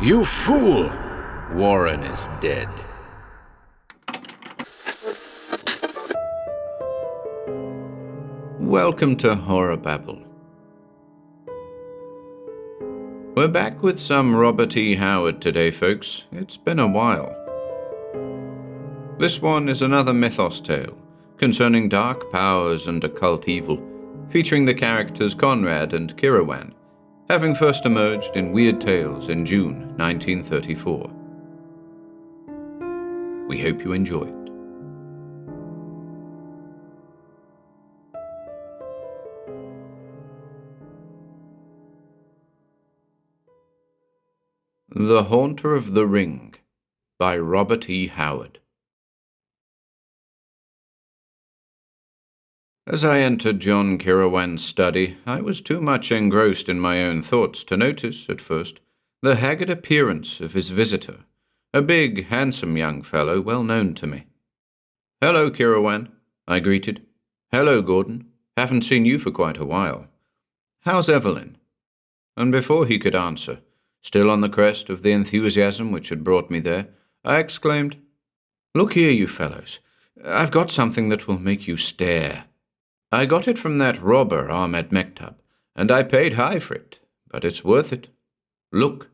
You fool! Warren is dead. Welcome to HorrorBabble. We're back with some Robert E. Howard today, folks. It's been a while. This one is another mythos tale concerning dark powers and occult evil, featuring the characters Conrad and Kirowan, having first emerged in Weird Tales in June 1934. We hope you enjoy it. The Haunter of the Ring by Robert E. Howard. As I entered John Kirowan's study, I was too much engrossed in my own thoughts to notice, at first, the haggard appearance of his visitor, a big, handsome young fellow well known to me. "Hello, Kirowan," I greeted. "Hello, Gordon. Haven't seen you for quite a while. How's Evelyn?" And before he could answer, still on the crest of the enthusiasm which had brought me there, I exclaimed, "Look here, you fellows. I've got something that will make you stare. I got it from that robber, Ahmed Mektab, and I paid high for it, but it's worth it. Look."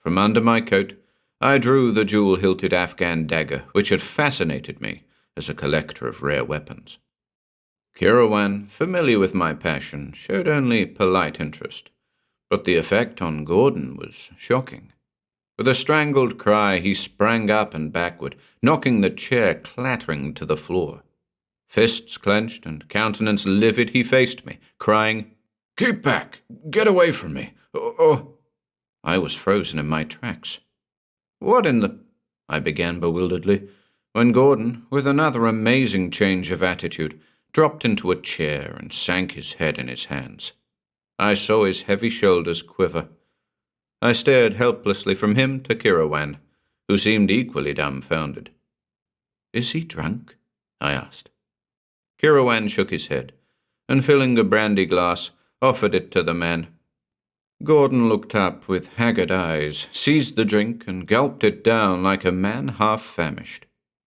From under my coat, I drew the jewel-hilted Afghan dagger which had fascinated me as a collector of rare weapons. Kirowan, familiar with my passion, showed only polite interest, but the effect on Gordon was shocking. With a strangled cry, he sprang up and backward, knocking the chair clattering to the floor. Fists clenched and countenance livid, he faced me, crying, "Keep back! Get away from me! Oh!" I was frozen in my tracks. "What in the—" I began bewilderedly, when Gordon, with another amazing change of attitude, dropped into a chair and sank his head in his hands. I saw his heavy shoulders quiver. I stared helplessly from him to Kirowan, who seemed equally dumbfounded. "Is he drunk?" I asked. Kirowan shook his head, and filling a brandy glass, offered it to the man. Gordon looked up with haggard eyes, seized the drink, and gulped it down like a man half-famished.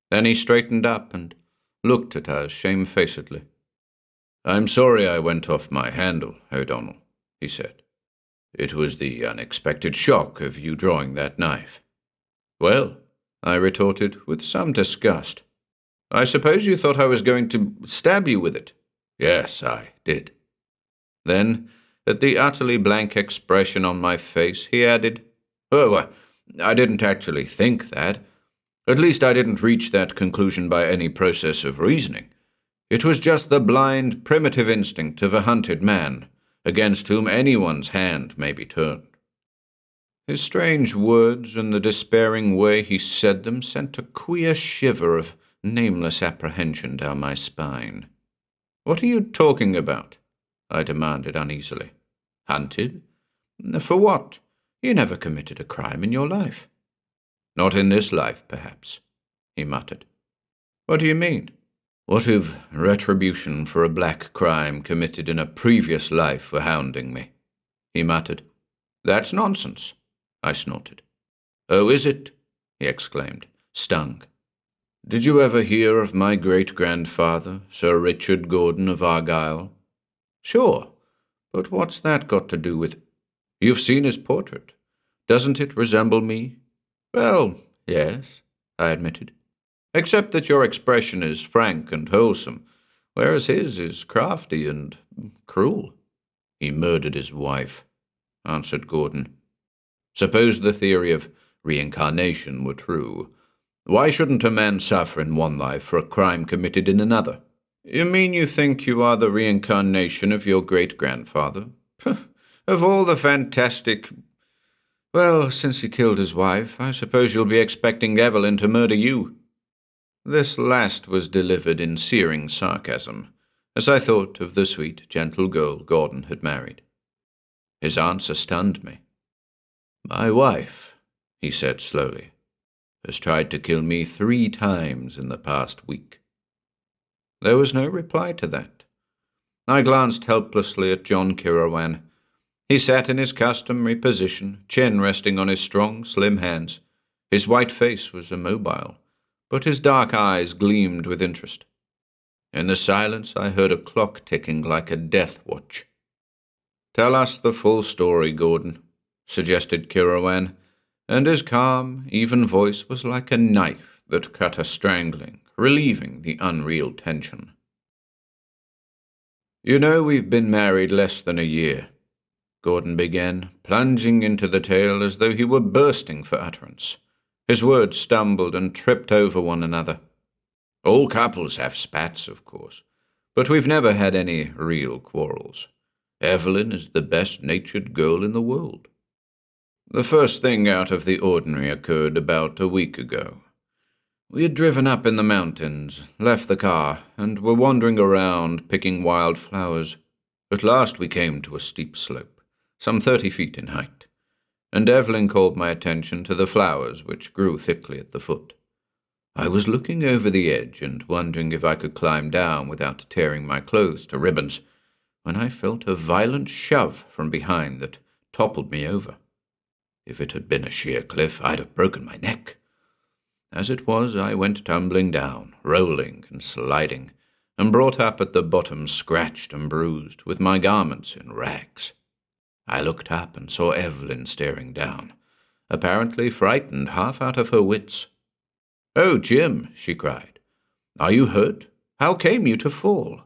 Then he straightened up and looked at us shamefacedly. "I'm sorry I went off my handle, O'Donnell," he said. "It was the unexpected shock of you drawing that knife." "Well," I retorted with some disgust, "I suppose you thought I was going to stab you with it." "Yes, I did." Then, at the utterly blank expression on my face, he added, "Oh, I didn't actually think that. At least I didn't reach that conclusion by any process of reasoning. It was just the blind, primitive instinct of a hunted man, against whom anyone's hand may be turned." His strange words and the despairing way he said them sent a queer shiver of nameless apprehension down my spine. "What are you talking about?" I demanded uneasily. "Hunted? For what? You never committed a crime in your life." "Not in this life, perhaps," he muttered. "What do you mean?" "What if retribution for a black crime committed in a previous life were hounding me?" he muttered. "That's nonsense," I snorted. "Oh, is it?" he exclaimed, stung. "Did you ever hear of my great-grandfather, Sir Richard Gordon of Argyll?" "Sure, but what's that got to do with—" "You've seen his portrait. Doesn't it resemble me?" "Well, yes," I admitted. "Except that your expression is frank and wholesome, whereas his is crafty and cruel." "He murdered his wife," answered Gordon. "Suppose the theory of reincarnation were true. Why shouldn't a man suffer in one life for a crime committed in another?" "You mean you think you are the reincarnation of your great-grandfather? Of all the fantastic— Well, since he killed his wife, I suppose you'll be expecting Evelyn to murder you." This last was delivered in searing sarcasm, as I thought of the sweet, gentle girl Gordon had married. His answer stunned me. "My wife," he said slowly, "has tried to kill me 3 times in the past week." There was no reply to that. I glanced helplessly at John Kirowan, He sat in his customary position, chin resting on his strong, slim hands. His white face was immobile, but his dark eyes gleamed with interest. In the silence I heard a clock ticking like a death watch. "Tell us the full story, Gordon," suggested Kirowan, and his calm, even voice was like a knife that cut a strangling, relieving the unreal tension. "You know we've been married less than a year," Gordon began, plunging into the tale as though he were bursting for utterance. His words stumbled and tripped over one another. "All couples have spats, of course, but we've never had any real quarrels. Evelyn is the best-natured girl in the world. The first thing out of the ordinary occurred about a week ago. We had driven up in the mountains, left the car, and were wandering around picking wild flowers. At last we came to a steep slope, some 30 feet in height, and Evelyn called my attention to the flowers which grew thickly at the foot. I was looking over the edge and wondering if I could climb down without tearing my clothes to ribbons, when I felt a violent shove from behind that toppled me over. If it had been a sheer cliff, I'd have broken my neck. As it was, I went tumbling down, rolling and sliding, and brought up at the bottom scratched and bruised, with my garments in rags. I looked up and saw Evelyn staring down, apparently frightened half out of her wits. "Oh, Jim," she cried, "are you hurt? How came you to fall?"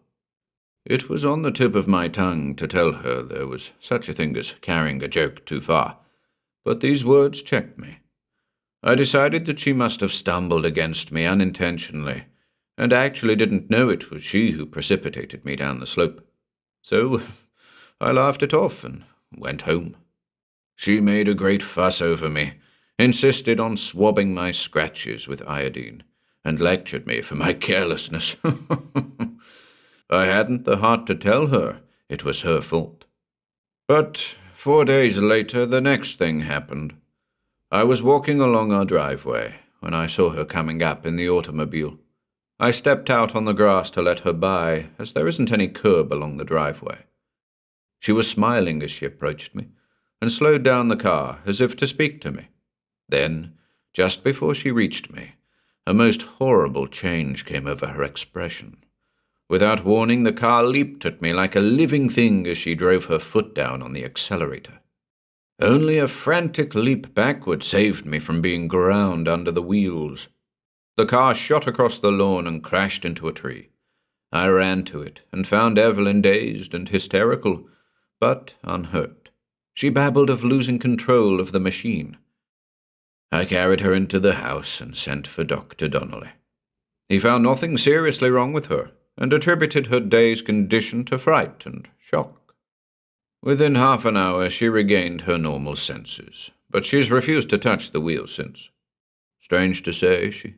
It was on the tip of my tongue to tell her there was such a thing as carrying a joke too far, but these words checked me. I decided that she must have stumbled against me unintentionally, and actually didn't know it was she who precipitated me down the slope. So I laughed it off and went home. She made a great fuss over me, insisted on swabbing my scratches with iodine, and lectured me for my carelessness. I hadn't the heart to tell her it was her fault. But 4 days later, the next thing happened. I was walking along our driveway when I saw her coming up in the automobile. I stepped out on the grass to let her by, as there isn't any curb along the driveway. She was smiling as she approached me, and slowed down the car as if to speak to me. Then, just before she reached me, a most horrible change came over her expression. Without warning, the car leaped at me like a living thing as she drove her foot down on the accelerator. Only a frantic leap backward saved me from being ground under the wheels. The car shot across the lawn and crashed into a tree. I ran to it and found Evelyn dazed and hysterical, but unhurt. She babbled of losing control of the machine. I carried her into the house and sent for Dr. Donnelly. He found nothing seriously wrong with her, and attributed her day's condition to fright and shock. Within half an hour she regained her normal senses, but she's refused to touch the wheel since. Strange to say, she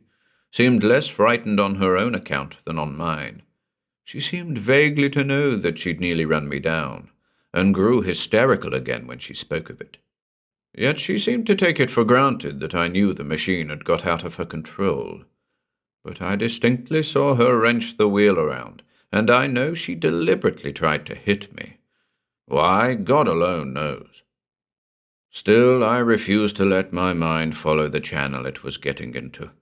seemed less frightened on her own account than on mine. She seemed vaguely to know that she'd nearly run me down, and grew hysterical again when she spoke of it. Yet she seemed to take it for granted that I knew the machine had got out of her control. But I distinctly saw her wrench the wheel around, and I know she deliberately tried to hit me. Why, God alone knows. Still, I refused to let my mind follow the channel it was getting into.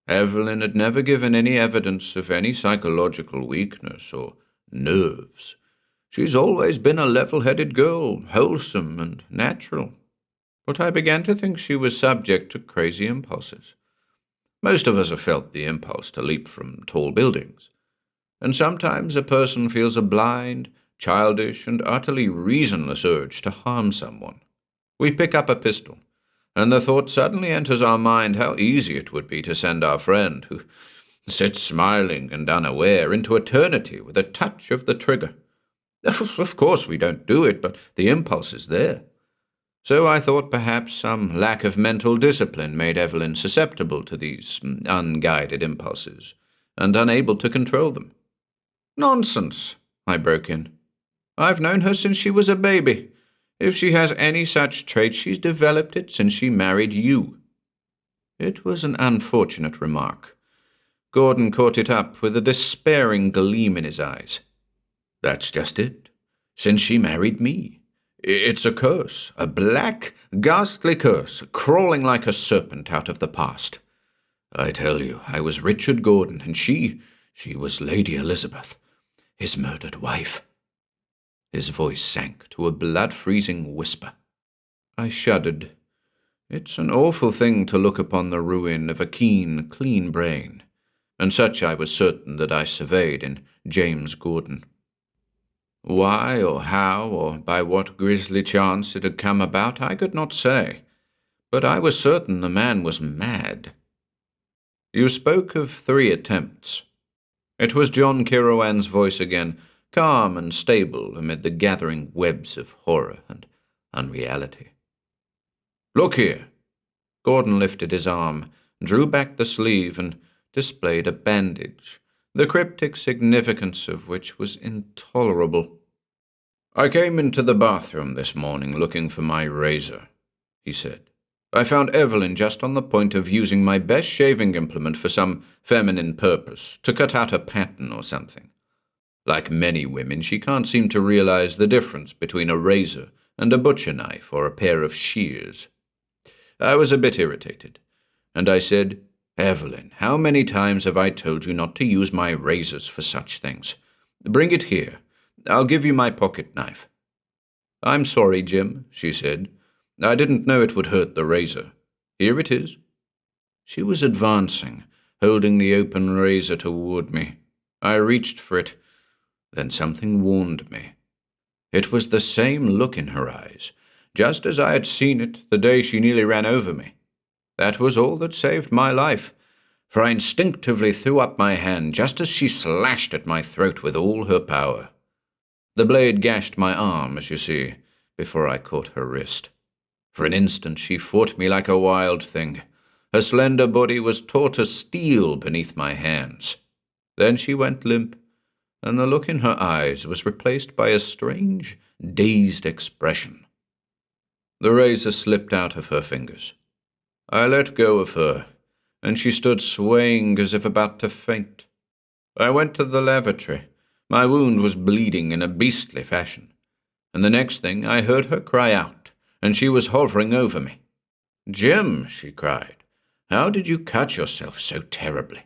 Evelyn had never given any evidence of any psychological weakness or nerves. She's always been a level-headed girl, wholesome and natural. But I began to think she was subject to crazy impulses. Most of us have felt the impulse to leap from tall buildings, and sometimes a person feels a blind, childish, and utterly reasonless urge to harm someone. We pick up a pistol, and the thought suddenly enters our mind how easy it would be to send our friend, who sits smiling and unaware, into eternity with a touch of the trigger. Of course we don't do it, but the impulse is there. So I thought perhaps some lack of mental discipline made Evelyn susceptible to these unguided impulses, and unable to control them. "Nonsense," I broke in. "I've known her since she was a baby. If she has any such trait, she's developed it since she married you." It was an unfortunate remark. Gordon caught it up with a despairing gleam in his eyes. "That's just it. Since she married me. It's a curse, a black, ghastly curse, crawling like a serpent out of the past. I tell you, I was Richard Gordon, and she was Lady Elizabeth, his murdered wife." His voice sank to a blood-freezing whisper. I shuddered. It's an awful thing to look upon the ruin of a keen, clean brain, and such I was certain that I surveyed in James Gordon. Why or how or by what grisly chance it had come about I could not say, but I was certain the man was mad. "You spoke of 3 attempts. It was John Kirowan's voice again, calm and stable amid the gathering webs of horror and unreality. "Look here." Gordon lifted his arm, drew back the sleeve, and displayed a bandage, the cryptic significance of which was intolerable. "I came into the bathroom this morning looking for my razor," he said. "I found Evelyn just on the point of using my best shaving implement for some feminine purpose, to cut out a pattern or something. Like many women, she can't seem to realize the difference between a razor and a butcher knife or a pair of shears. I was a bit irritated, and I said, 'Evelyn, how many times have I told you not to use my razors for such things? Bring it here. I'll give you my pocket knife.' 'I'm sorry, Jim,' she said. 'I didn't know it would hurt the razor. Here it is.' She was advancing, holding the open razor toward me. I reached for it. Then something warned me. It was the same look in her eyes, just as I had seen it the day she nearly ran over me. That was all that saved my life, for I instinctively threw up my hand just as she slashed at my throat with all her power. The blade gashed my arm, as you see, before I caught her wrist. For an instant she fought me like a wild thing. Her slender body was taut as steel beneath my hands. Then she went limp, and the look in her eyes was replaced by a strange, dazed expression. The razor slipped out of her fingers. I let go of her, and she stood swaying as if about to faint. I went to the lavatory. My wound was bleeding in a beastly fashion, and the next thing I heard her cry out, and she was hovering over me. 'Jim,' she cried, 'how did you cut yourself so terribly?'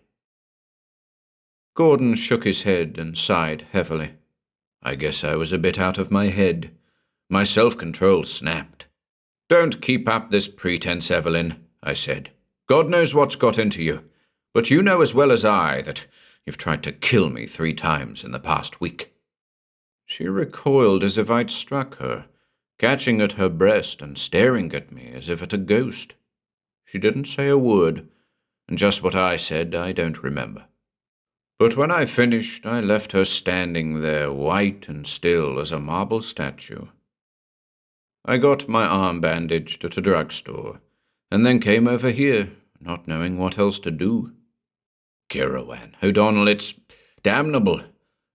Gordon shook his head and sighed heavily. I guess I was a bit out of my head. My self-control snapped. 'Don't keep up this pretense, Evelyn,' I said. 'God knows what's got into you, but you know as well as I that you've tried to kill me 3 times in the past week.' She recoiled as if I'd struck her, catching at her breast and staring at me as if at a ghost. She didn't say a word, and just what I said I don't remember. But when I finished, I left her standing there, white and still as a marble statue. I got my arm bandaged at a drugstore, and then came over here, not knowing what else to do. Kirowan, O'Donnell, it's damnable.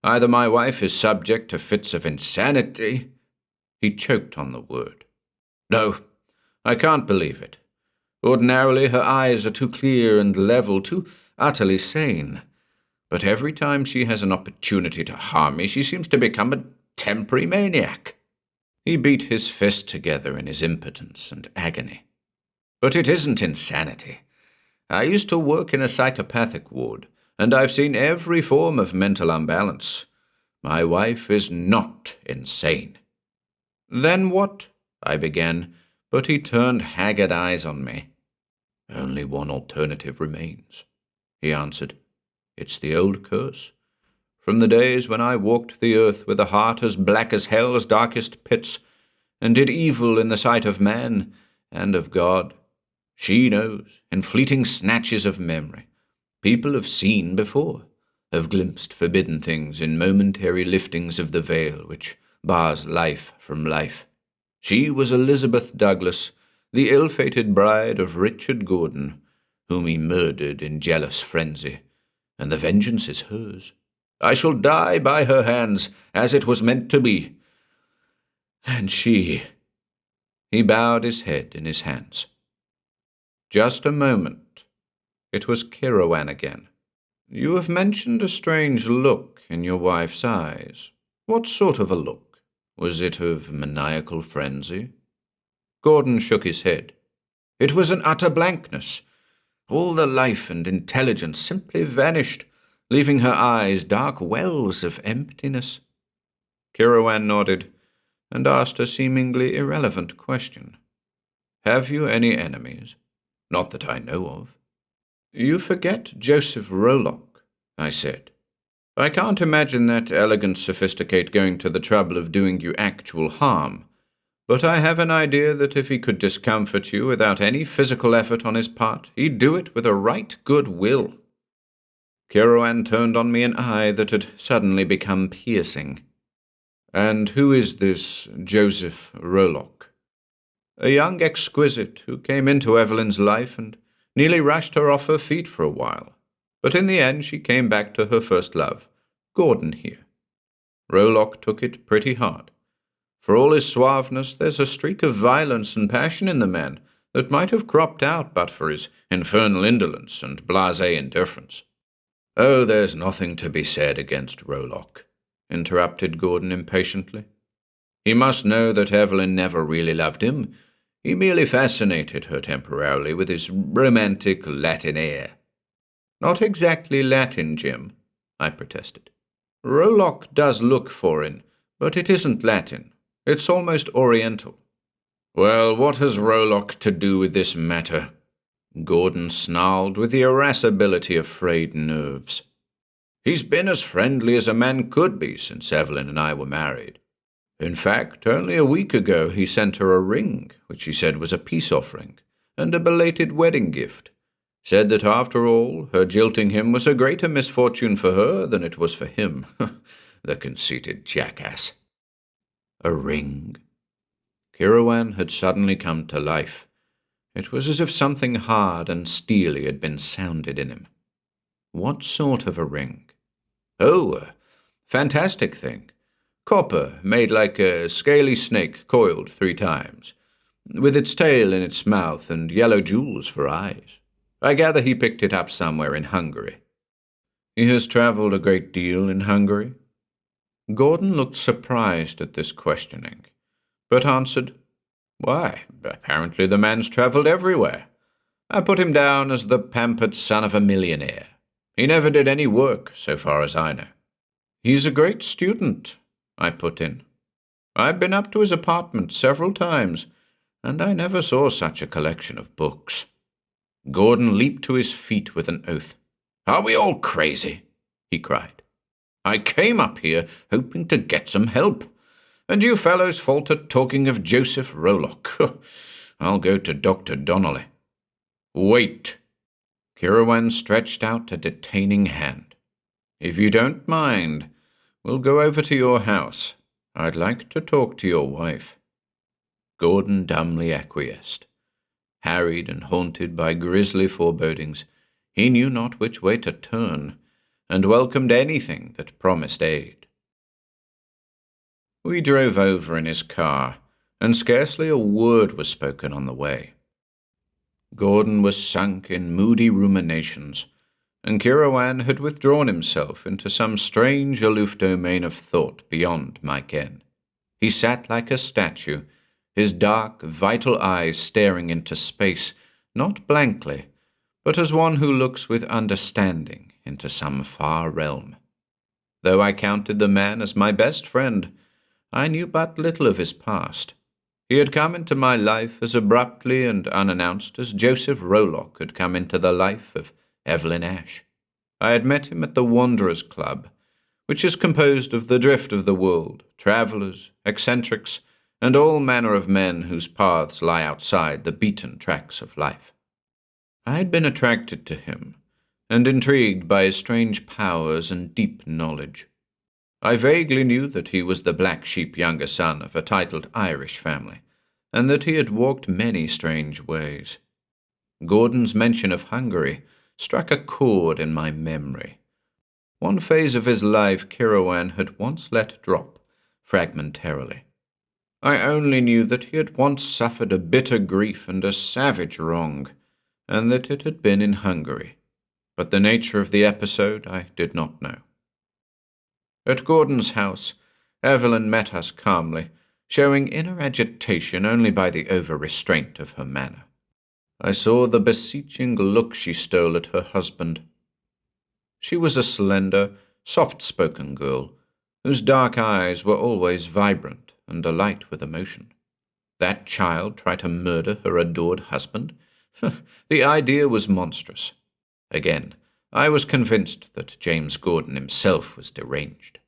Either my wife is subject to fits of insanity—' He choked on the word. 'No, I can't believe it. Ordinarily her eyes are too clear and level, too utterly sane. But every time she has an opportunity to harm me, she seems to become a temporary maniac.' He beat his fist together in his impotence and agony. 'But it isn't insanity. I used to work in a psychopathic ward, and I've seen every form of mental imbalance. My wife is not insane.' 'Then what?' I began, but he turned haggard eyes on me. 'Only one alternative remains,' he answered. 'It's the old curse. From the days when I walked the earth with a heart as black as hell's darkest pits, and did evil in the sight of man and of God. She knows, in fleeting snatches of memory. People have seen before, have glimpsed forbidden things in momentary liftings of the veil which bars life from life. She was Elizabeth Douglas, the ill-fated bride of Richard Gordon, whom he murdered in jealous frenzy, and the vengeance is hers. I shall die by her hands, as it was meant to be. And she—' He bowed his head in his hands. 'Just a moment.' It was Kirowan again. 'You have mentioned a strange look in your wife's eyes. What sort of a look? Was it of maniacal frenzy? Gordon shook his head. It was an utter blankness. All the life and intelligence simply vanished, leaving her eyes dark wells of emptiness. Kirowan nodded and asked a seemingly irrelevant question. Have you any enemies? Not that I know of. You forget Joseph Rollock, I said. I can't imagine that elegant sophisticate going to the trouble of doing you actual harm, but I have an idea that if he could discomfort you without any physical effort on his part, he'd do it with a right good will. Kirowan turned on me an eye that had suddenly become piercing. And who is this Joseph Rollock? A young exquisite who came into Evelyn's life and nearly rushed her off her feet for a while. But in the end she came back to her first love, Gordon here. Rollock took it pretty hard. For all his suaveness, there's a streak of violence and passion in the man that might have cropped out but for his infernal indolence and blasé indifference. Oh, there's nothing to be said against Rollock, interrupted Gordon impatiently. He must know that Evelyn never really loved him. He merely fascinated her temporarily with his romantic Latin air. Not exactly Latin, Jim, I protested. Rollock does look foreign, but it isn't Latin. It's almost Oriental. Well, what has Rollock to do with this matter? Gordon snarled with the irascibility of frayed nerves. He's been as friendly as a man could be since Evelyn and I were married. In fact, only a week ago he sent her a ring, which he said was a peace offering, and a belated wedding gift. Said that after all, her jilting him was a greater misfortune for her than it was for him. The conceited jackass. A ring? Kirowan had suddenly come to life. It was as if something hard and steely had been sounded in him. What sort of a ring? Oh, a fantastic thing. Copper, made like a scaly snake coiled 3 times, with its tail in its mouth and yellow jewels for eyes. I gather he picked it up somewhere in Hungary. He has travelled a great deal in Hungary. Gordon looked surprised at this questioning, but answered, Why, apparently the man's travelled everywhere. I put him down as the pampered son of a millionaire. He never did any work, so far as I know. He's a great student, I put in. I've been up to his apartment several times, and I never saw such a collection of books. Gordon leaped to his feet with an oath. Are we all crazy? He cried. I came up here hoping to get some help, and you fellows falter talking of Joseph Rollock. I'll go to Dr. Donnelly. Wait. Kirowan stretched out a detaining hand. If you don't mind, we'll go over to your house. I'd like to talk to your wife. Gordon dumbly acquiesced. Harried and haunted by grisly forebodings, he knew not which way to turn, and welcomed anything that promised aid. We drove over in his car, and scarcely a word was spoken on the way. Gordon was sunk in moody ruminations, and Kirowan had withdrawn himself into some strange aloof domain of thought beyond my ken. He sat like a statue, his dark, vital eyes staring into space, not blankly, but as one who looks with understanding into some far realm. Though I counted the man as my best friend, I knew but little of his past. He had come into my life as abruptly and unannounced as Joseph Rollock had come into the life of Evelyn Ash. I had met him at the Wanderers' Club, which is composed of the drift of the world, travellers, eccentrics, and all manner of men whose paths lie outside the beaten tracks of life. I had been attracted to him, and intrigued by his strange powers and deep knowledge. I vaguely knew that he was the black sheep younger son of a titled Irish family, and that he had walked many strange ways. Gordon's mention of Hungary struck a chord in my memory. One phase of his life Kirowan had once let drop, fragmentarily. I only knew that he had once suffered a bitter grief and a savage wrong, and that it had been in Hungary, but the nature of the episode I did not know. At Gordon's house, Evelyn met us calmly, showing inner agitation only by the over-restraint of her manner. I saw the beseeching look she stole at her husband. She was a slender, soft-spoken girl, whose dark eyes were always vibrant and alight with emotion. That child try to murder her adored husband? The idea was monstrous. Again, I was convinced that James Gordon himself was deranged.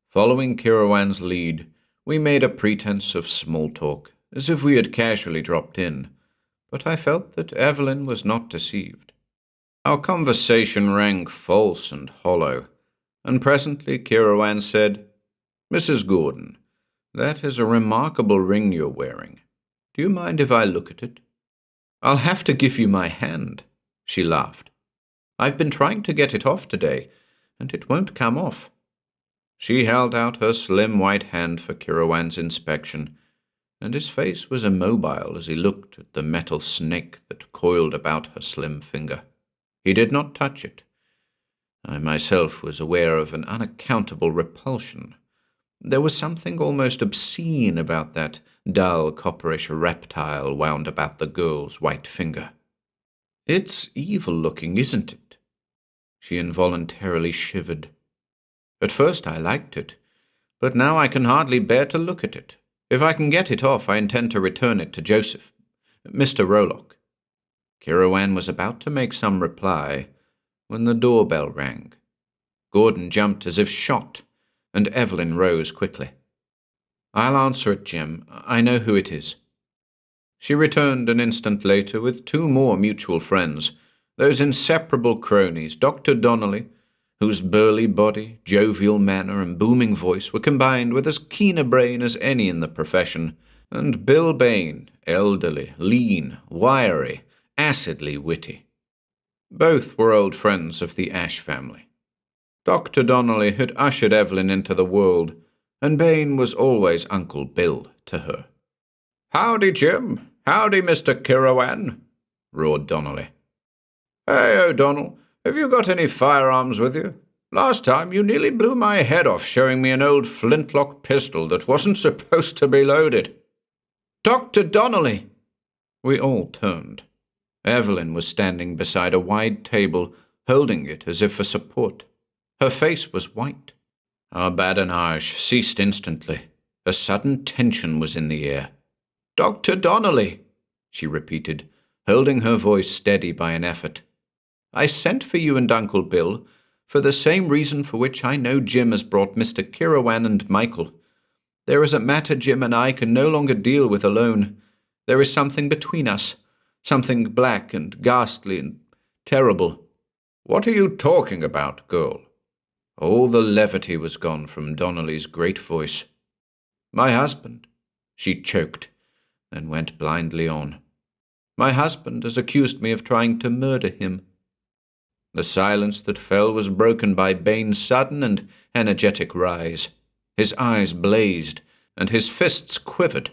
Following Kirowan's lead, we made a pretense of small talk, as if we had casually dropped in, but I felt that Evelyn was not deceived. Our conversation rang false and hollow, and presently Kirowan said, "Mrs. Gordon, that is a remarkable ring you're wearing. Do you mind if I look at it?" "I'll have to give you my hand," she laughed. "I've been trying to get it off today, and it won't come off." She held out her slim white hand for Kirowan's inspection, and his face was immobile as he looked at the metal snake that coiled about her slim finger. He did not touch it. I myself was aware of an unaccountable repulsion. There was something almost obscene about that dull, copperish reptile wound about the girl's white finger. "It's evil-looking, isn't it?" She involuntarily shivered. "At first I liked it, but now I can hardly bear to look at it. If I can get it off, I intend to return it to Joseph, Mr. Rolock." Kirowan was about to make some reply when the doorbell rang. Gordon jumped as if shot, and Evelyn rose quickly. "I'll answer it, Jim. I know who it is." She returned an instant later with two more mutual friends, those inseparable cronies, Dr. Donnelly, whose burly body, jovial manner, and booming voice were combined with as keen a brain as any in the profession, and Bill Bain, elderly, lean, wiry, acidly witty. Both were old friends of the Ash family. Dr. Donnelly had ushered Evelyn into the world, and Bain was always Uncle Bill to her. "Howdy, Jim. Howdy, Mr. Kirowan," roared Donnelly. "Hey, O'Donnell, have you got any firearms with you? Last time you nearly blew my head off showing me an old flintlock pistol that wasn't supposed to be loaded." "Dr. Donnelly!" We all turned. Evelyn was standing beside a wide table, holding it as if for support. Her face was white. Our badinage ceased instantly. A sudden tension was in the air. "Dr. Donnelly," she repeated, holding her voice steady by an effort. "I sent for you and Uncle Bill for the same reason for which I know Jim has brought Mr. Kirowan and Michael. There is a matter Jim and I can no longer deal with alone. There is something between us, something black and ghastly and terrible." "What are you talking about, girl?" All the levity was gone from Donnelly's great voice. "My husband," she choked, then went blindly on. "My husband has accused me of trying to murder him." The silence that fell was broken by Bain's sudden and energetic rise. His eyes blazed, and his fists quivered.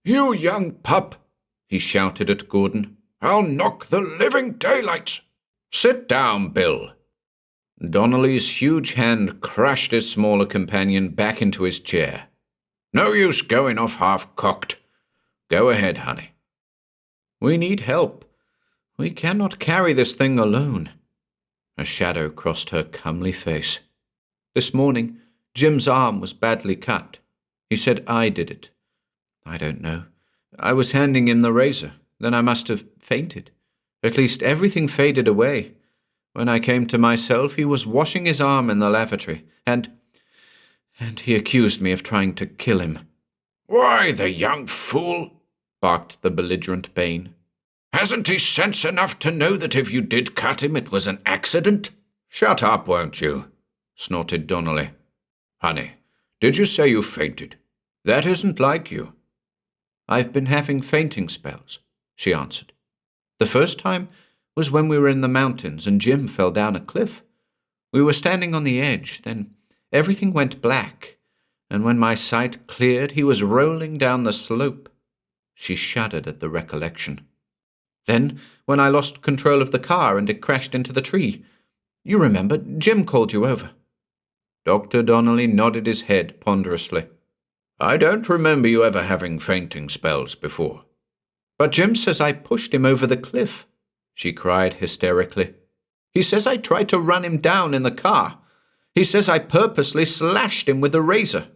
"You young pup!" he shouted at Gordon. "I'll knock the living daylights!" "Sit down, Bill." Donnelly's huge hand crushed his smaller companion back into his chair. "No use going off half-cocked. Go ahead, honey." "We need help. We cannot carry this thing alone." A shadow crossed her comely face. "This morning, Jim's arm was badly cut. He said I did it. I don't know. I was handing him the razor. Then I must have fainted. At least everything faded away. When I came to myself, he was washing his arm in the lavatory, and he accused me of trying to kill him." "Why, the young fool!" barked the belligerent Bain. "Hasn't he sense enough to know that if you did cut him, it was an accident?" "Shut up, won't you?" snorted Donnelly. "Honey, did you say you fainted? That isn't like you." "I've been having fainting spells," she answered. "The first time was when we were in the mountains and Jim fell down a cliff. We were standing on the edge, then everything went black, and when my sight cleared, he was rolling down the slope." She shuddered at the recollection. "Then, when I lost control of the car and it crashed into the tree. You remember, Jim called you over." Dr. Donnelly nodded his head ponderously. I don't remember you ever having fainting spells before. But Jim says I pushed him over the cliff, she cried hysterically. He says I tried to run him down in the car. He says I purposely slashed him with a razor.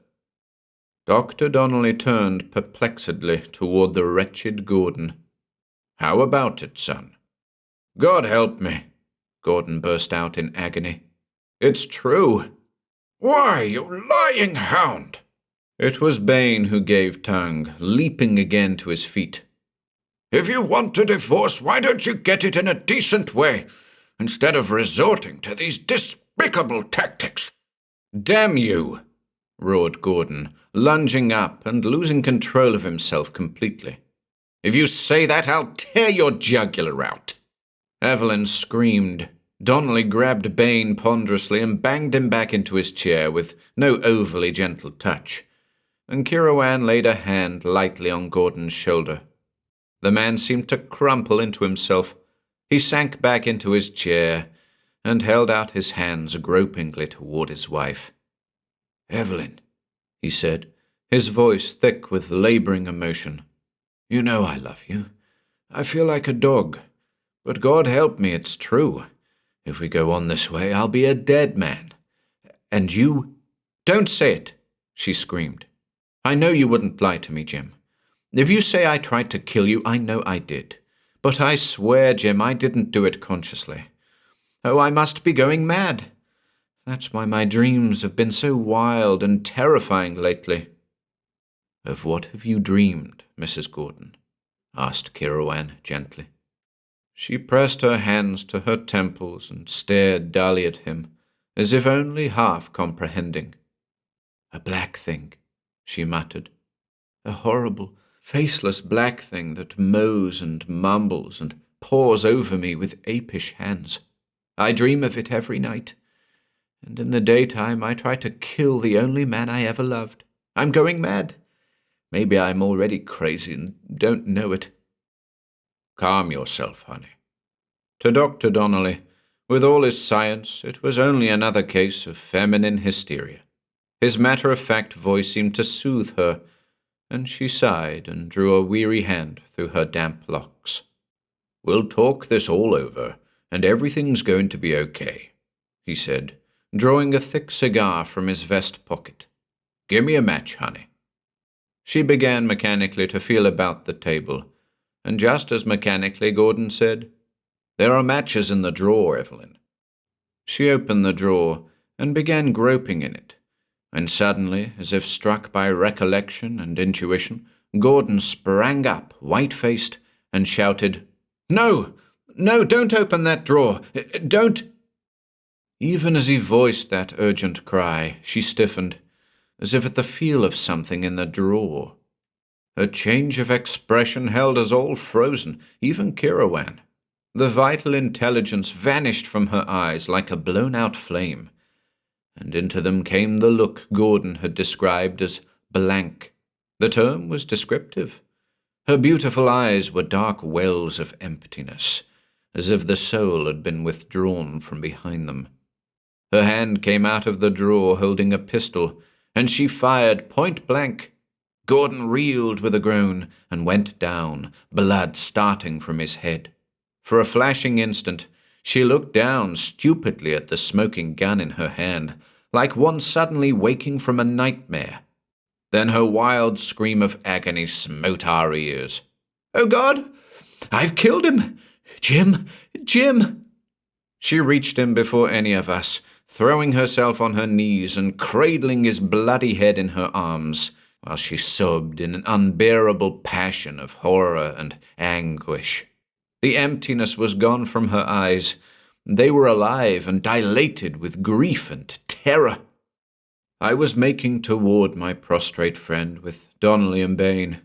Dr. Donnelly turned perplexedly toward the wretched Gordon. How about it, son? God help me, Gordon burst out in agony. It's true. Why, you lying hound! It was Bain who gave tongue, leaping again to his feet. If you want a divorce, why don't you get it in a decent way, instead of resorting to these despicable tactics? Damn you! Roared Gordon, lunging up and losing control of himself completely. If you say that, I'll tear your jugular out. Evelyn screamed. Donnelly grabbed Bain ponderously and banged him back into his chair with no overly gentle touch, and Kirowan laid a hand lightly on Gordon's shoulder. The man seemed to crumple into himself. He sank back into his chair and held out his hands gropingly toward his wife. Evelyn, he said, his voice thick with laboring emotion. You know I love you. I feel like a dog. But God help me, it's true. If we go on this way, I'll be a dead man. And you— Don't say it, she screamed. I know you wouldn't lie to me, Jim. If you say I tried to kill you, I know I did. But I swear, Jim, I didn't do it consciously. Oh, I must be going mad. That's why my dreams have been so wild and terrifying lately. Of what have you dreamed, Mrs. Gordon? Asked Kirowan gently. She pressed her hands to her temples and stared dully at him, as if only half comprehending. A black thing, she muttered. A horrible, faceless black thing that mows and mumbles and paws over me with apish hands. I dream of it every night, and in the daytime I try to kill the only man I ever loved. I'm going mad. Maybe I'm already crazy and don't know it. Calm yourself, honey. To Dr. Donnelly, with all his science, it was only another case of feminine hysteria. His matter-of-fact voice seemed to soothe her, and she sighed and drew a weary hand through her damp locks. We'll talk this all over, and everything's going to be okay, he said, drawing a thick cigar from his vest pocket. Give me a match, honey. She began mechanically to feel about the table, and just as mechanically Gordon said, There are matches in the drawer, Evelyn. She opened the drawer and began groping in it, and suddenly, as if struck by recollection and intuition, Gordon sprang up, white-faced, and shouted, No! No, don't open that drawer! Don't— Even as he voiced that urgent cry, she stiffened, as if at the feel of something in the drawer. Her change of expression held us all frozen, even Kirowan. The vital intelligence vanished from her eyes like a blown-out flame, and into them came the look Gordon had described as blank. The term was descriptive. Her beautiful eyes were dark wells of emptiness, as if the soul had been withdrawn from behind them. Her hand came out of the drawer holding a pistol, and she fired point-blank. Gordon reeled with a groan and went down, blood starting from his head. For a flashing instant, she looked down stupidly at the smoking gun in her hand, like one suddenly waking from a nightmare. Then her wild scream of agony smote our ears. Oh, God! I've killed him! Jim! Jim! She reached him before any of us, throwing herself on her knees and cradling his bloody head in her arms, while she sobbed in an unbearable passion of horror and anguish. The emptiness was gone from her eyes. They were alive and dilated with grief and terror. I was making toward my prostrate friend with Donnelly and Bain,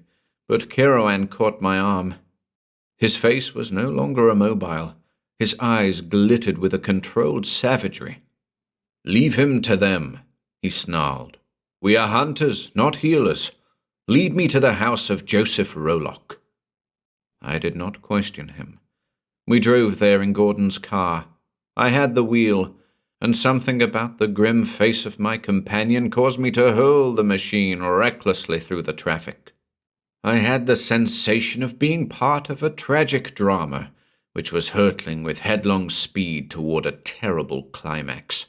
but Kirowan caught my arm. His face was no longer immobile. His eyes glittered with a controlled savagery. Leave him to them, he snarled. We are hunters, not healers. Lead me to the house of Joseph Rolock. I did not question him. We drove there in Gordon's car. I had the wheel, and something about the grim face of my companion caused me to hurl the machine recklessly through the traffic. I had the sensation of being part of a tragic drama, which was hurtling with headlong speed toward a terrible climax.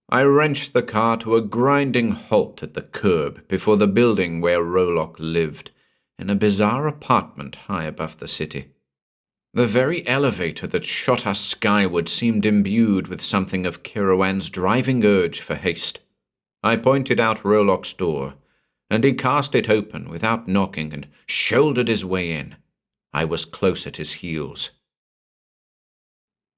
I wrenched the car to a grinding halt at the curb before the building where Rolock lived, in a bizarre apartment high above the city. The very elevator that shot us skyward seemed imbued with something of Kirowan's driving urge for haste. I pointed out Rolock's door, and he cast it open without knocking and shouldered his way in. I was close at his heels.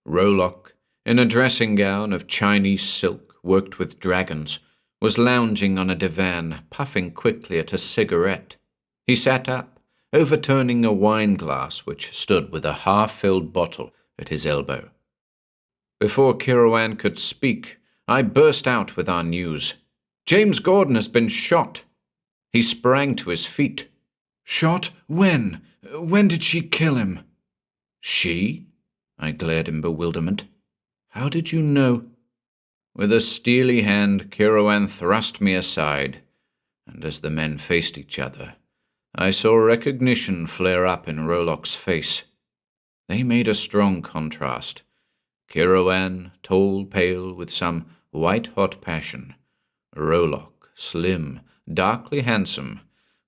Rolock, in a dressing gown of Chinese silk worked with dragons, was lounging on a divan, puffing quickly at a cigarette. He sat up, overturning a wine glass which stood with a half-filled bottle at his elbow. Before Kirowan could speak, I burst out with our news. "James Gordon has been shot." He sprang to his feet. "Shot? When? When did she kill him?" "She?" I glared in bewilderment. "How did you know?" With a steely hand, Kirowan thrust me aside, and as the men faced each other, I saw recognition flare up in Rolock's face. They made a strong contrast. Kirowan, tall, pale, with some white-hot passion. Rolock, slim, darkly handsome,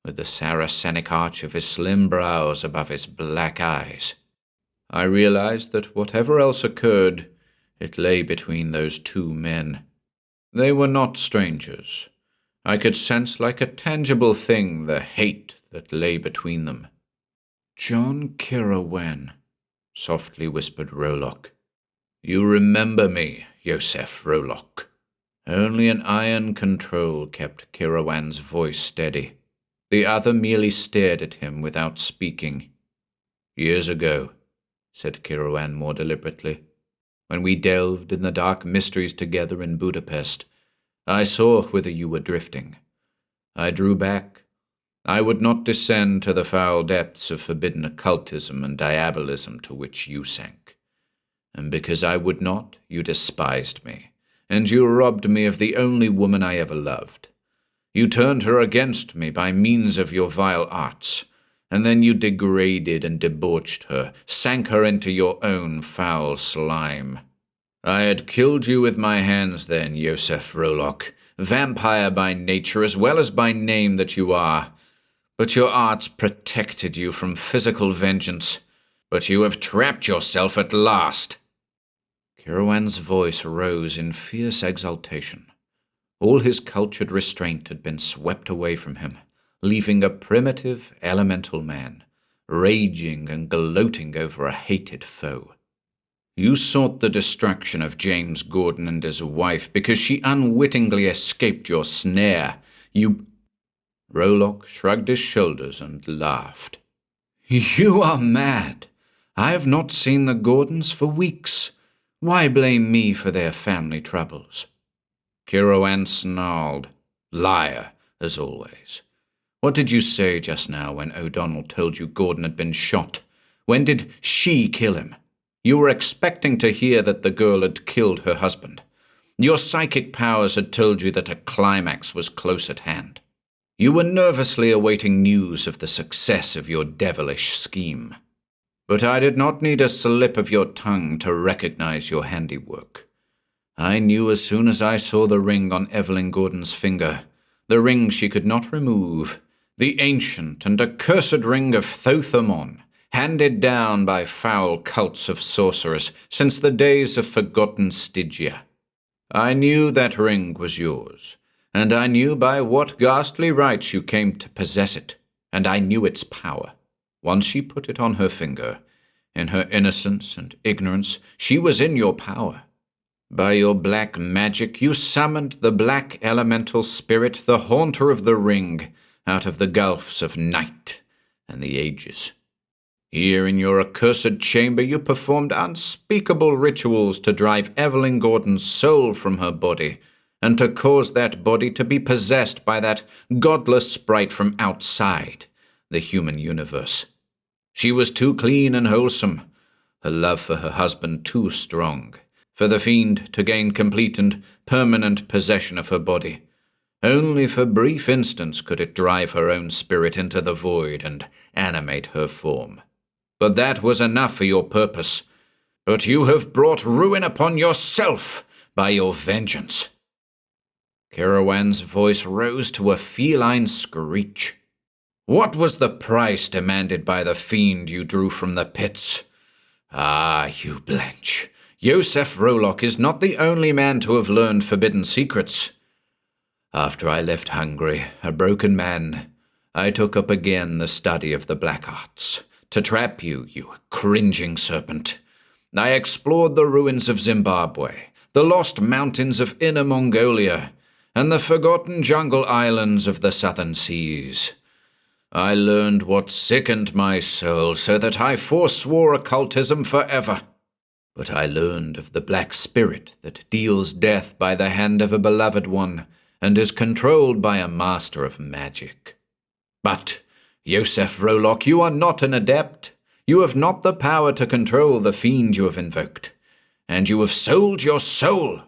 with the Saracenic arch of his slim brows above his black eyes. I realized that whatever else occurred, it lay between those two men. They were not strangers. I could sense like a tangible thing the hate that lay between them. "John Kirowan," softly whispered Rolock. "You remember me, Yosef Rolock." Only an iron control kept Kirowan's voice steady. The other merely stared at him without speaking. "Years ago," said Kirowan more deliberately, "when we delved in the dark mysteries together in Budapest, I saw whither you were drifting. I drew back. I would not descend to the foul depths of forbidden occultism and diabolism to which you sank. And because I would not, you despised me, and you robbed me of the only woman I ever loved. You turned her against me by means of your vile arts, and then you degraded and debauched her, sank her into your own foul slime. I had killed you with my hands then, Yosef Rolock, vampire by nature as well as by name that you are. But your arts protected you from physical vengeance. But you have trapped yourself at last." Kirowan's voice rose in fierce exultation. All his cultured restraint had been swept away from him, leaving a primitive, elemental man, raging and gloating over a hated foe. "You sought the destruction of James Gordon and his wife because she unwittingly escaped your snare. You—" Rolock shrugged his shoulders and laughed. "You are mad. I have not seen the Gordons for weeks. Why blame me for their family troubles?" Kirowan snarled. "Liar, as always. What did you say just now when O'Donnell told you Gordon had been shot? When did she kill him? You were expecting to hear that the girl had killed her husband. Your psychic powers had told you that a climax was close at hand. You were nervously awaiting news of the success of your devilish scheme. But I did not need a slip of your tongue to recognize your handiwork. I knew as soon as I saw the ring on Evelyn Gordon's finger, the ring she could not remove, the ancient and accursed ring of Thothamon, handed down by foul cults of sorcerers since the days of forgotten Stygia. I knew that ring was yours, and I knew by what ghastly rights you came to possess it, and I knew its power. Once she put it on her finger, in her innocence and ignorance, she was in your power. By your black magic you summoned the black elemental spirit, the haunter of the ring, out of the gulfs of night and the ages. Here in your accursed chamber you performed unspeakable rituals to drive Evelyn Gordon's soul from her body, and to cause that body to be possessed by that godless sprite from outside the human universe. She was too clean and wholesome, her love for her husband too strong, for the fiend to gain complete and permanent possession of her body. Only for brief instants could it drive her own spirit into the void and animate her form. But that was enough for your purpose. But you have brought ruin upon yourself by your vengeance." Kirowan's voice rose to a feline screech. "What was the price demanded by the fiend you drew from the pits? Ah, you blench. Yosef Rolock is not the only man to have learned forbidden secrets. After I left Hungary, a broken man, I took up again the study of the black arts, to trap you, you cringing serpent. I explored the ruins of Zimbabwe, the lost mountains of Inner Mongolia, and the forgotten jungle islands of the southern seas. I learned what sickened my soul, so that I forswore occultism forever. But I learned of the black spirit that deals death by the hand of a beloved one, and is controlled by a master of magic. But, Yosef Rolock, you are not an adept. You have not the power to control the fiend you have invoked, and you have sold your soul."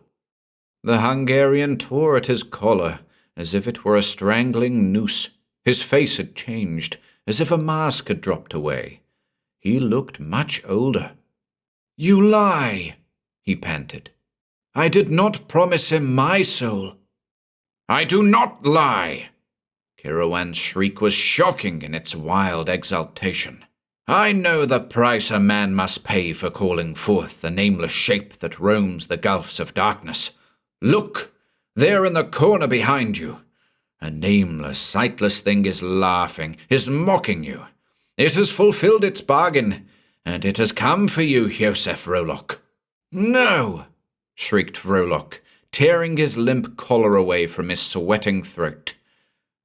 The Hungarian tore at his collar, as if it were a strangling noose. His face had changed, as if a mask had dropped away. He looked much older. "You lie," he panted. "I did not promise him my soul." "I do not lie!" Kirowan's shriek was shocking in its wild exultation. "I know the price a man must pay for calling forth the nameless shape that roams the gulfs of darkness. Look, there in the corner behind you. A nameless, sightless thing is laughing, is mocking you. It has fulfilled its bargain, and it has come for you, Yosef Rolock." "No!" shrieked Rolock, tearing his limp collar away from his sweating throat.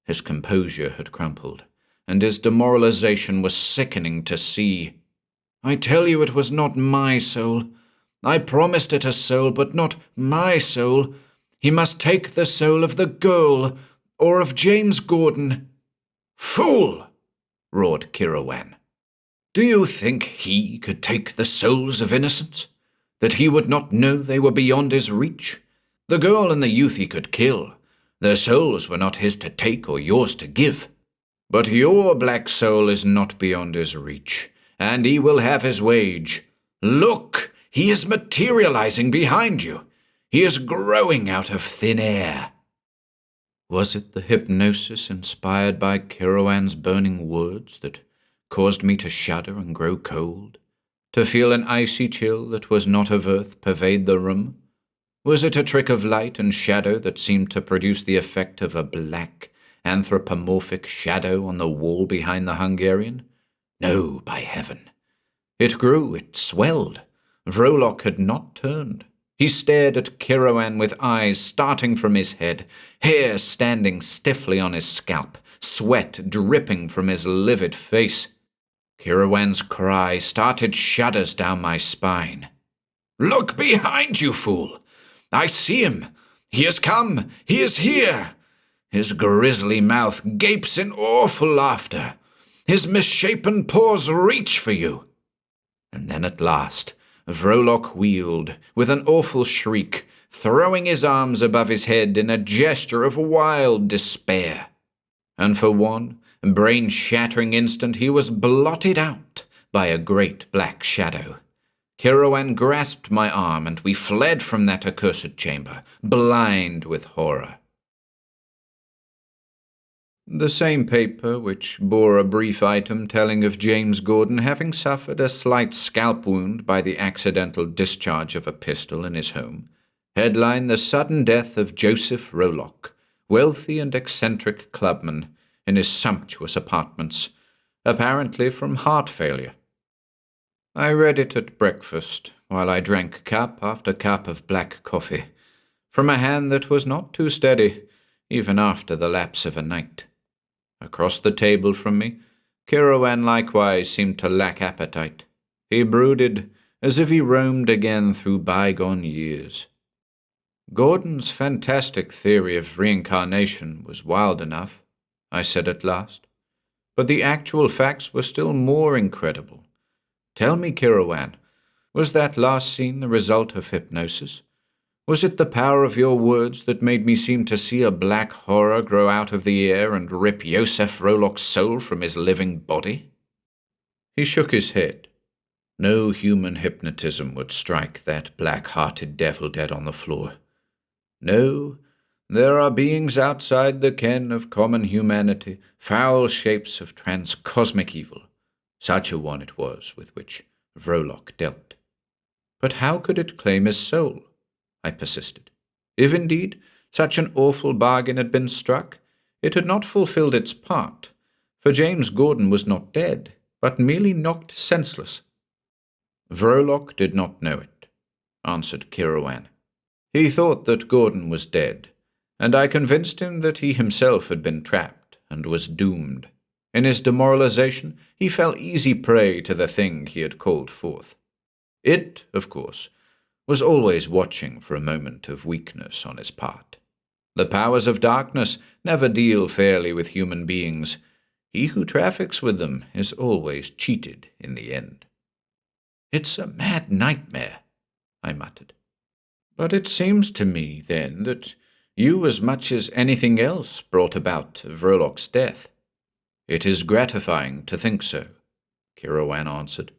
His composure had crumpled, and his demoralization was sickening to see. "I tell you it was not my soul. I promised it a soul, but not my soul. He must take the soul of the girl, or of James Gordon." "Fool!" roared Kirowan. "Do you think he could take the souls of innocents? That he would not know they were beyond his reach? The girl and the youth he could kill. Their souls were not his to take or yours to give. But your black soul is not beyond his reach, and he will have his wage. Look, he is materializing behind you. He is growing out of thin air." Was it the hypnosis inspired by Kirowan's burning words that caused me to shudder and grow cold, to feel an icy chill that was not of earth pervade the room? Was it a trick of light and shadow that seemed to produce the effect of a black, anthropomorphic shadow on the wall behind the Hungarian? No, by heaven. It grew, it swelled. Rolock had not turned. He stared at Kirowan with eyes starting from his head, hair standing stiffly on his scalp, sweat dripping from his livid face. Kirowan's cry started shudders down my spine. "Look behind you, fool! I see him! He has come! He is here! His grisly mouth gapes in awful laughter. His misshapen paws reach for you." And then at last, Rolock wheeled with an awful shriek, throwing his arms above his head in a gesture of wild despair. And for one brain-shattering instant he was blotted out by a great black shadow. Kirowan grasped my arm, and we fled from that accursed chamber, blind with horror. The same paper, which bore a brief item telling of James Gordon having suffered a slight scalp wound by the accidental discharge of a pistol in his home, headlined the sudden death of Joseph Rolock, wealthy and eccentric clubman, in his sumptuous apartments, apparently from heart failure. I read it at breakfast, while I drank cup after cup of black coffee, from a hand that was not too steady, even after the lapse of a night. Across the table from me, Kirowan likewise seemed to lack appetite. He brooded, as if he roamed again through bygone years. Gordon's fantastic theory of reincarnation was wild enough, I said at last, but the actual facts were still more incredible. Tell me, Kirowan, Was that last scene the result of hypnosis? Was it the power of your words that made me seem to see a black horror grow out of the air and rip Yosef Rollock's soul from his living body? He shook his head. No human hypnotism would strike that black-hearted devil dead on the floor. No, there are beings outside the ken of common humanity, foul shapes of transcosmic evil. Such a one it was with which Vrolock dealt. But how could it claim his soul? I persisted. If indeed such an awful bargain had been struck, it had not fulfilled its part, for James Gordon was not dead, but merely knocked senseless. Vrolock did not know it, answered Kirowan. He thought that Gordon was dead, and I convinced him that he himself had been trapped and was doomed. In his demoralization, he fell easy prey to the thing he had called forth. It, of course, was always watching for a moment of weakness on his part. The powers of darkness never deal fairly with human beings. He who traffics with them is always cheated in the end. "It's a mad nightmare," I muttered. "But it seems to me, then, that you as much as anything else brought about Vrolock's death." "It is gratifying to think so," Kirowan answered.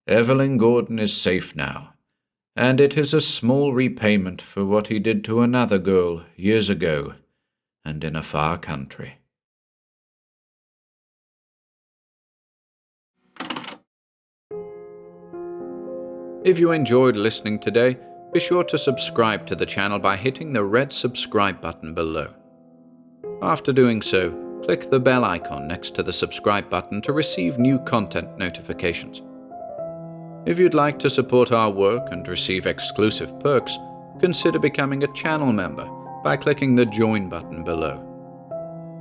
"Evelyn Gordon is safe now, and it is a small repayment for what he did to another girl years ago, and in a far country." If you enjoyed listening today, be sure to subscribe to the channel by hitting the red subscribe button below. After doing so, click the bell icon next to the subscribe button to receive new content notifications. If you'd like to support our work and receive exclusive perks, consider becoming a channel member by clicking the join button below.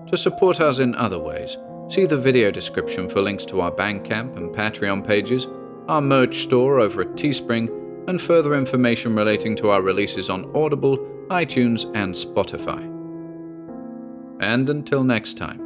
To support us in other ways, see the video description for links to our Bandcamp and Patreon pages, our merch store over at Teespring, and further information relating to our releases on Audible, iTunes, and Spotify. And until next time,